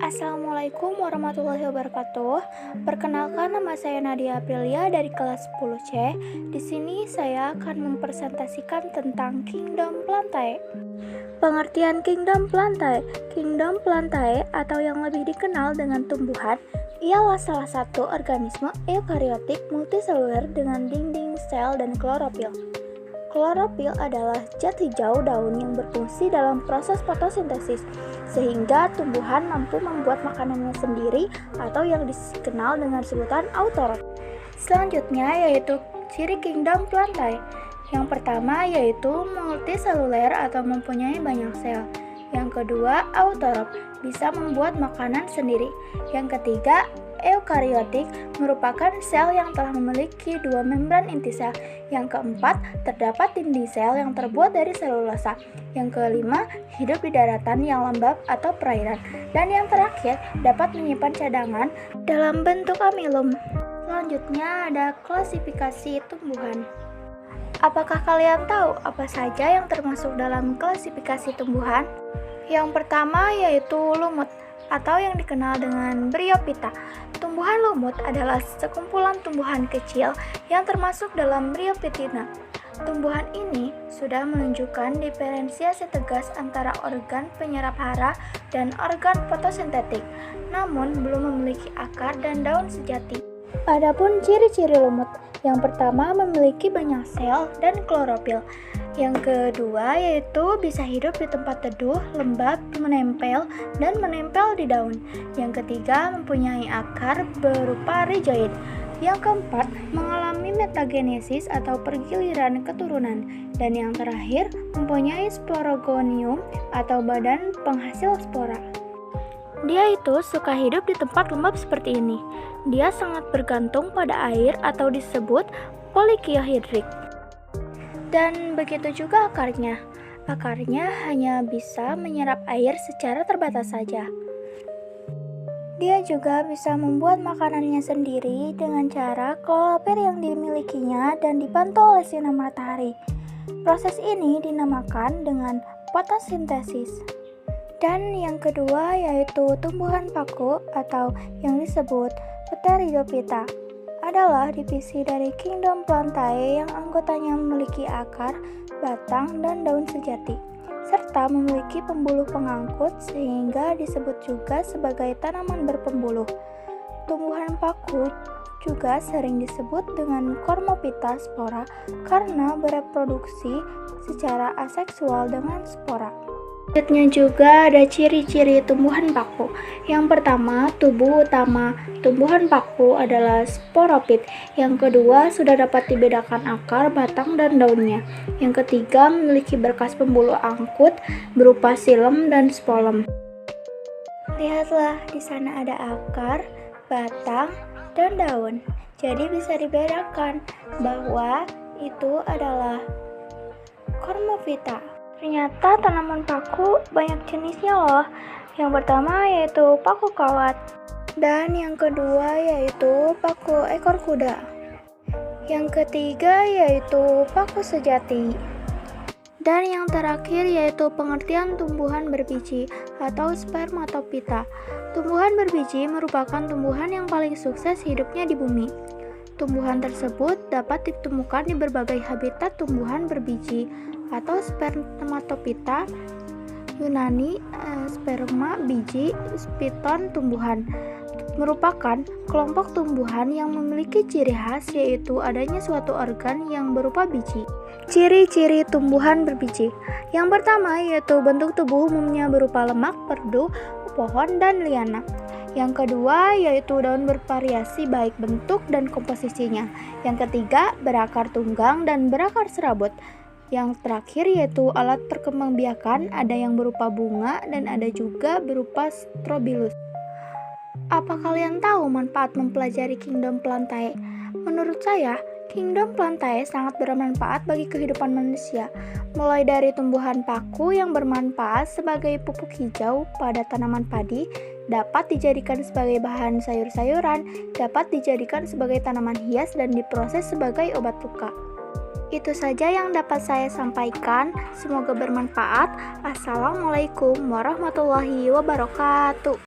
Assalamualaikum warahmatullahi wabarakatuh. Perkenalkan, nama saya Nadia Aprilia dari kelas 10C. Di sini saya akan mempresentasikan tentang Kingdom Plantae. Pengertian Kingdom Plantae. Kingdom Plantae atau yang lebih dikenal dengan tumbuhan ialah salah satu organisme eukariotik multiseluler dengan dinding sel dan klorofil. Klorofil adalah zat hijau daun yang berfungsi dalam proses fotosintesis, sehingga tumbuhan mampu membuat makanannya sendiri atau yang dikenal dengan sebutan autotrof. Selanjutnya yaitu ciri Kingdom Plantae. Yang pertama yaitu multiseluler atau mempunyai banyak sel. Yang kedua, autotrof, bisa membuat makanan sendiri. Yang ketiga, eukariotik, merupakan sel yang telah memiliki dua membran inti sel. Yang keempat, terdapat dinding sel yang terbuat dari selulosa. Yang kelima, hidup di daratan yang lembab atau perairan. Dan yang terakhir, dapat menyimpan cadangan dalam bentuk amilum. Selanjutnya ada klasifikasi tumbuhan. Apakah kalian tahu apa saja yang termasuk dalam klasifikasi tumbuhan? Yang pertama yaitu lumut, atau yang dikenal dengan Bryophyta. Tumbuhan lumut adalah sekumpulan tumbuhan kecil yang termasuk dalam Bryophytina. Tumbuhan ini sudah menunjukkan diferensiasi tegas antara organ penyerap hara dan organ fotosintetik, namun belum memiliki akar dan daun sejati. Adapun ciri-ciri lumut, yang pertama memiliki banyak sel dan klorofil. Yang kedua yaitu bisa hidup di tempat teduh, lembab, menempel, dan menempel di daun. Yang ketiga mempunyai akar berupa rhizoid. Yang keempat mengalami metagenesis atau pergiliran keturunan. Dan yang terakhir mempunyai sporogonium atau badan penghasil spora. Dia itu suka hidup di tempat lembab seperti ini. Dia sangat bergantung pada air atau disebut polikiohidrik. Dan begitu juga akarnya. Akarnya hanya bisa menyerap air secara terbatas saja. Dia juga bisa membuat makanannya sendiri dengan cara klorofil yang dimilikinya dan dibantu oleh sinar matahari. Proses ini dinamakan dengan fotosintesis. Dan yang kedua yaitu tumbuhan paku atau yang disebut Pteridophyta. Adalah divisi dari Kingdom Plantae yang anggotanya memiliki akar, batang, dan daun sejati, serta memiliki pembuluh pengangkut sehingga disebut juga sebagai tanaman berpembuluh. Tumbuhan paku juga sering disebut dengan Cormophyta spora karena bereproduksi secara aseksual dengan spora. Selanjutnya juga ada ciri-ciri tumbuhan paku. Yang pertama, tubuh utama tumbuhan paku adalah sporopit. Yang kedua, sudah dapat dibedakan akar, batang, dan daunnya. Yang ketiga, memiliki berkas pembuluh angkut berupa xilem dan spolem. Lihatlah, di sana ada akar, batang, dan daun. Jadi bisa dibedakan bahwa itu adalah Cormophyta. Ternyata tanaman paku banyak jenisnya loh. Yang pertama yaitu paku kawat. Dan yang kedua yaitu paku ekor kuda. Yang ketiga yaitu paku sejati. Dan yang terakhir yaitu pengertian tumbuhan berbiji atau spermatophyta. Tumbuhan berbiji merupakan tumbuhan yang paling sukses hidupnya di bumi. Tumbuhan tersebut dapat ditemukan di berbagai habitat tumbuhan berbiji atau spermatophyta, Yunani sperma biji, spiton tumbuhan, merupakan kelompok tumbuhan yang memiliki ciri khas yaitu adanya suatu organ yang berupa biji. Ciri-ciri tumbuhan berbiji. Yang pertama yaitu bentuk tubuh umumnya berupa lemak, perdu, pohon, dan liana. Yang kedua yaitu daun bervariasi baik bentuk dan komposisinya. Yang ketiga berakar tunggang dan berakar serabut. Yang terakhir yaitu alat perkembangbiakan, ada yang berupa bunga dan ada juga berupa strobilus. Apa kalian tahu manfaat mempelajari Kingdom Plantae? Menurut saya, Kingdom Plantae sangat bermanfaat bagi kehidupan manusia. Mulai dari tumbuhan paku yang bermanfaat sebagai pupuk hijau pada tanaman padi, dapat dijadikan sebagai bahan sayur-sayuran, dapat dijadikan sebagai tanaman hias dan diproses sebagai obat luka. Itu saja yang dapat saya sampaikan. Semoga bermanfaat. Assalamualaikum warahmatullahi wabarakatuh.